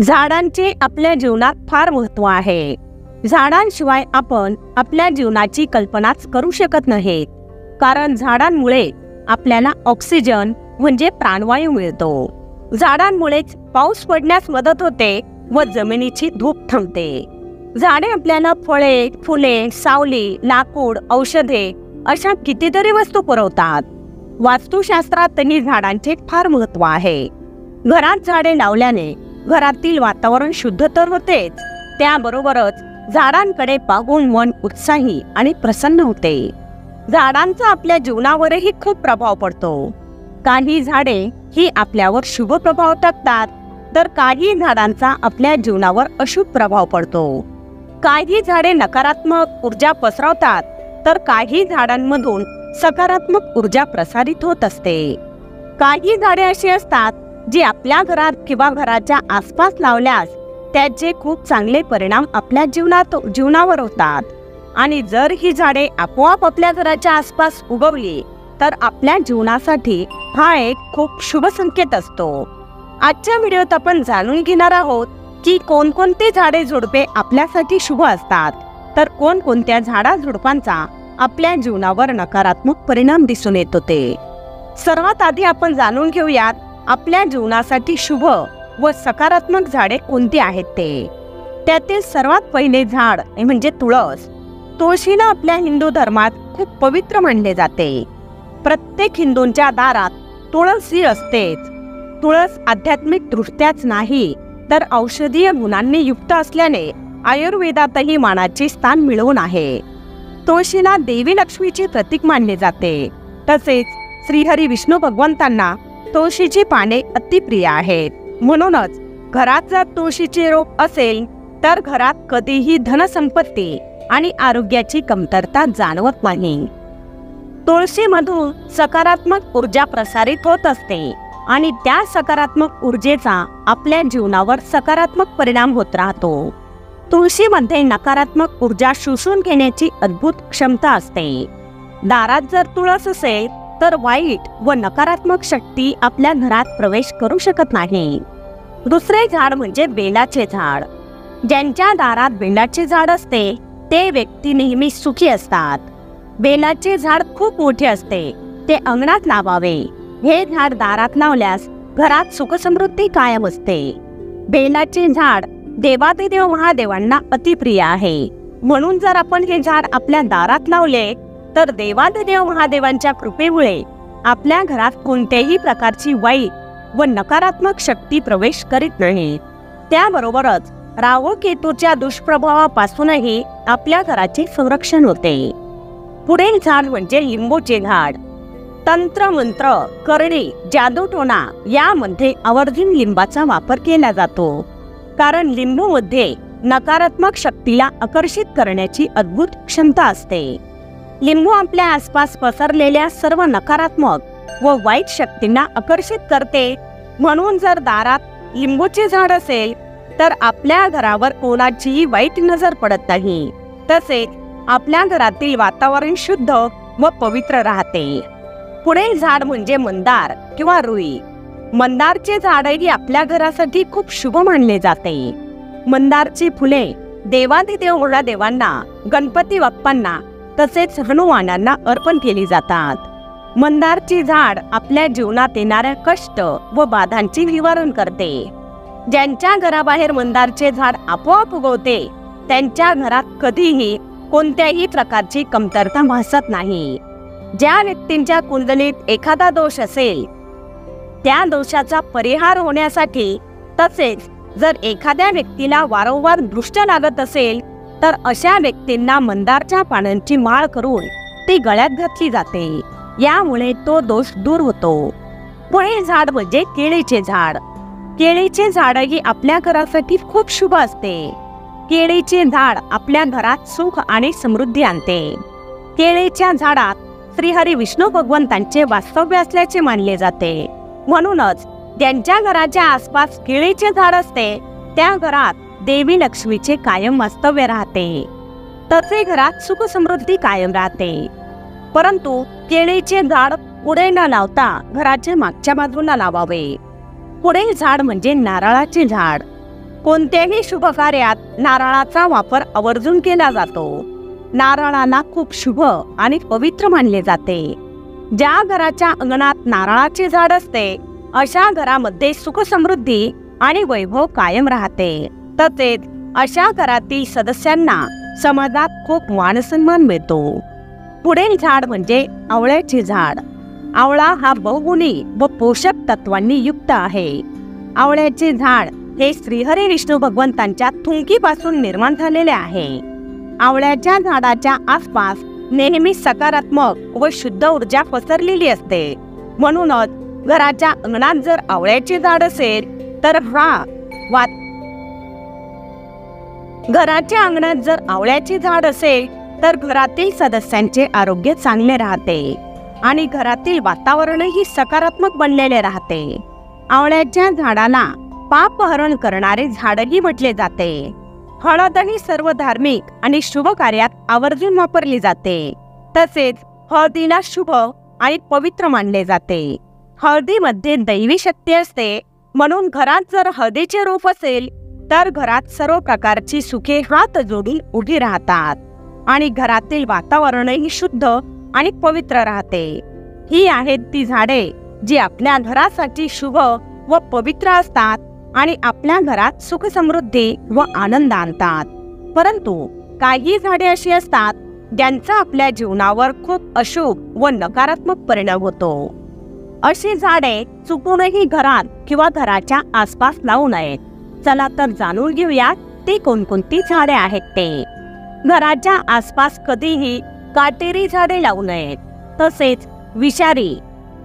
झाडांचे आपल्या जीवनात फार महत्त्व आहे. झाडांशिवाय आपण आपल्या जीवनाची कल्पनाच करू शकत नाही. कारण झाडांमुळे आपल्याला ऑक्सिजन म्हणजे प्राणवायू मिळतो. झाडांमुळेच पाऊस पडण्यास मदत होते व जमिनीची धूप थांबते. झाडे आपल्याला फळे, फुले, सावली, लाकूड, औषधे अशा कितीतरी वस्तू पुरवतात. वास्तुशास्त्रातही झाडांचे फार महत्त्व आहे. घरात झाडे लावल्याने घरातील वातावरण शुद्ध तर होतेच, त्याबरोबरच झाडांकडे पाहून मन उत्साही आणि प्रसन्न होते. झाडांचा आपल्या जीवनावरही खूप प्रभाव पडतो. काही झाडे ही आपल्यावर शुभ प्रभाव टाकतात, तर काही झाडांचा आपल्या जीवनावर अशुभ प्रभाव पडतो. काही झाडे नकारात्मक ऊर्जा पसरवतात, तर काही झाडांमधून सकारात्मक ऊर्जा प्रसारित होत असते. काही झाडे अशी असतात जी आपल्या घरात किंवा घराच्या आसपास लावल्यास त्याचे खूप चांगले परिणाम आपल्या जीवनावर होतात. आणि जर ही झाडे आपोआप आपल्या घराच्या आसपास उगवली तर आपल्या जीवनासाठी हा एक खूप शुभ संकेत असतो. आजच्या व्हिडिओत आपण जाणून घेणार आहोत की कोणकोणती झाडे झुडपे आपल्यासाठी शुभ असतात, तर कोणकोणत्या झाडा झुडपांचा आपल्या जीवनावर नकारात्मक परिणाम दिसून येत होते. सर्वात आधी आपण जाणून घेऊयात आपल्या जीवनासाठी शुभ व सकारात्मक झाडे कोणती आहेत ते. त्यातील सर्वात पहिले झाड म्हणजे तुळस. तुळशीला आपल्या हिंदू धर्मात खूप पवित्र मानले जाते. प्रत्येक हिंदूंच्या दारात तुळस ही असतेच. तुळस आध्यात्मिक दृष्ट्याच नाही तर औषधीय गुणांनी युक्त असल्याने आयुर्वेदातही मानाचे स्थान मिळवून आहे. तुळशीला देवी लक्ष्मीचे प्रतीक मानले जाते. तसेच श्रीहरी विष्णू भगवंतांना तुळशीची पाने अतिप्रिय आहेत. म्हणूनच घरात जर तुळशीचे रोप असेल तर घरात कधीही धनसंपत्ती आणि आरोग्याची कमतरता जाणवत नाही. तुळशीमधून सकारात्मक ऊर्जा प्रसारित होत असते आणि त्या सकारात्मक ऊर्जेचा आपल्या जीवनावर सकारात्मक परिणाम होत राहतो. तुळशीमध्ये नकारात्मक ऊर्जा शोषून घेण्याची अद्भुत क्षमता असते. दारात जर तुळस असेल तर वाईट व नकारात्मक शक्ती आपल्या घरात प्रवेश करू शकत नाही. दुसरे झाड म्हणजे बेलाचे झाड. ज्यांच्या दारात बेलाचे झाड असते ते व्यक्ती नेहमी सुखी असतात. बेलाचे झाड खूप मोठे असते, ते अंगणात लावावे. हे झाड दारात लावल्यास घरात सुखसमृद्धी कायम असते. बेलाचे झाड देवादिदेव महादेवांना अतिप्रिय आहे. म्हणून जर आपण हे झाड आपल्या दारात लावले तर देवादिदेव महादेवांच्या कृपेमुळे आपल्या घरात कोणत्याही प्रकारची वाईट व नकारात्मक शक्ती प्रवेश करीत नाही. त्याबरोबरच राहू केतूच्या दुष्प्रभावापासूनही आपल्या घराचे संरक्षण होते. पुढील झाड म्हणजे लिंबूचे झाड. तंत्र मंत्र, करणी, जादूटोणा यामध्ये आवर्जून लिंबाचा वापर केला जातो. कारण लिंबूमध्ये नकारात्मक शक्तीला आकर्षित करण्याची अद्भुत क्षमता असते. लिंबू आपल्या आसपास पसरलेल्या सर्व नकारात्मक व वाईट शक्तींना आकर्षित करते. म्हणून जर दारात लिंबूचे झाड असेल तर आपल्या घरावर कोणाचीही वाईट नजर पडत नाही. तसेच आपल्या घरातील वातावरण शुद्ध व पवित्र राहते. पुढील झाड म्हणजे मंदार किंवा रुई. मंदारचे झाडही आपल्या घरासाठी खूप शुभ मानले जाते. मंदारची फुले देवादिदेव महादेवांना, गणपती बाप्पांना तसेच हनुमानांना अर्पण केली जातात. मंदारचे झाड आपल्या जीवनात येणाऱ्या कष्ट व बाधांचे निवारण करते. ज्यांच्या घराबाहेर मंदारचे झाड आपोआप उगवते त्यांच्या घरात कधीही कोणत्याही प्रकारची कमतरता भासत नाही. ज्या व्यक्तींच्या कुंडलीत एखादा दोष असेल त्या दोषाचा परिहार होण्यासाठी, तसेच जर एखाद्या व्यक्तीला वारंवार दृष्ट लागत असेल तर अशा व्यक्तींना मंदारच्या पानांची माळ करून ती गळ्यात घातली जाते. यामुळे तो दोष दूर होतो. पुढील झाड म्हणजे केळीचे झाड. केळीचे झाडही आपल्या घरासाठी खूप शुभ असते. केळीचे झाड आपल्या घरात सुख आणि समृद्धी आणते. केळीच्या झाडात श्रीहरी विष्णू भगवंतांचे वास्तव्य असल्याचे मानले जाते. म्हणूनच ज्यांच्या घराच्या आसपास केळीचे झाड असते त्या घरात देवी लक्ष्मीचे कायम वास्तव्य राहते. तसे घरात सुख समृद्धी कायम राहते. परंतु केळीचे झाड पुढे न लावता घराच्या मागच्या बाजूला लावावे. पुढील झाड म्हणजे नारळाचे झाड. कोणत्याही शुभ कार्यात नारळाचा वापर आवर्जून केला जातो. नारळाला खूप शुभ आणि पवित्र मानले जाते. ज्या घराच्या अंगणात नारळाचे झाड असते अशा घरामध्ये सुख समृद्धी आणि वैभव कायम राहते. तसेच अशा घरातील सदस्यांना समाजात खूप मानसन्मान मिळतो. पुढील झाड म्हणजे आवळ्याचे झाड. आवळा हा बहुगुणी व पोषक तत्वांनी युक्त आहे. आवळ्याचे झाड हे श्रीहरी विष्णू भगवंतांच्या थुंकीपासून निर्माण झालेले आहे. आवळ्याच्या झाडाच्या आसपास नेहमी सकारात्मक व शुद्ध ऊर्जा पसरलेली असते. म्हणूनच घराच्या अंगणात जर आवळ्याचे झाड असेल तर घराच्या अंगणात जर आवळ्याचे झाड असेल तर घरातील सदस्यांचे आरोग्य चांगले राहते आणि घरातील वातावरणही सकारात्मक बनलेले राहते. आवळ्याच्या झाडाला पापहरण करणारे झाडही म्हटले जाते. हळदही सर्व धार्मिक आणि शुभ कार्यात आवर्जून वापरली जाते. तसेच हळदीला शुभ आणि पवित्र मानले जाते. हळदीमध्ये दैवी शक्ती असते. म्हणून घरात जर हळदीचे रोप असेल तर घरात सर्व प्रकारची सुखे हात जोडून उभी राहतात आणि घरातील वातावरणही शुद्ध आणि पवित्र राहते. ही आहेत ती झाडे जी आपल्या घरासाठी शुभ व पवित्र असतात आणि आपल्या घरात सुख समृद्धी व आनंद आणतात. परंतु काही झाडे अशी असतात ज्यांचा आपल्या जीवनावर खूप अशुभ व नकारात्मक परिणाम होतो. अशी झाडे चुकूनही घरात किंवा घराच्या आसपास लावू नयेत. चला तर जाणून घेऊया ती कोणकोणती झाडे आहेत ते. घराच्या आसपास कधीही काटेरी झाडे लावू नयेत. तसेच विषारी,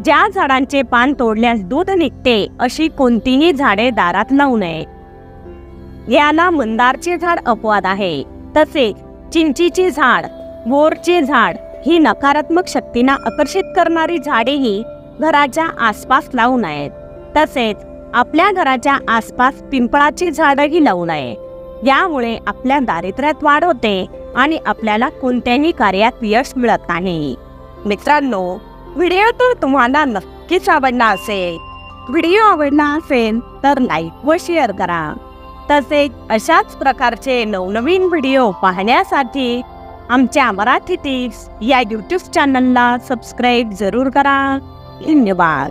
ज्या झाडांचे पान तोडल्यास दूध निघते अशी कोणतीही झाडे दारात लावू नयेत. याला मंदारचे झाड अपवाद आहे. तसेच चिंचीचे झाड, बोरचे झाड ही नकारात्मक शक्तींना आकर्षित करणारी झाडेही घराच्या आसपास लावू नयेत. तसेच आपल्या घराच्या आसपास पिंपळाचे झाडही लावू नये. यामुळे आपल्या दारिद्र्यात वाढ होते आणि आपल्याला कोणत्याही कार्यात यश मिळत नाही. मित्रांनो, व्हिडिओ तर तुम्हाला नक्कीच आवडला असेल. व्हिडिओ आवडला असेल तर लाईक व शेअर करा. तसेच अशाच प्रकारचे नवनवीन व्हिडिओ पाहण्यासाठी आमच्या मराठी टिप्स या YouTube चॅनलला सबस्क्राईब जरूर करा. धन्यवाद.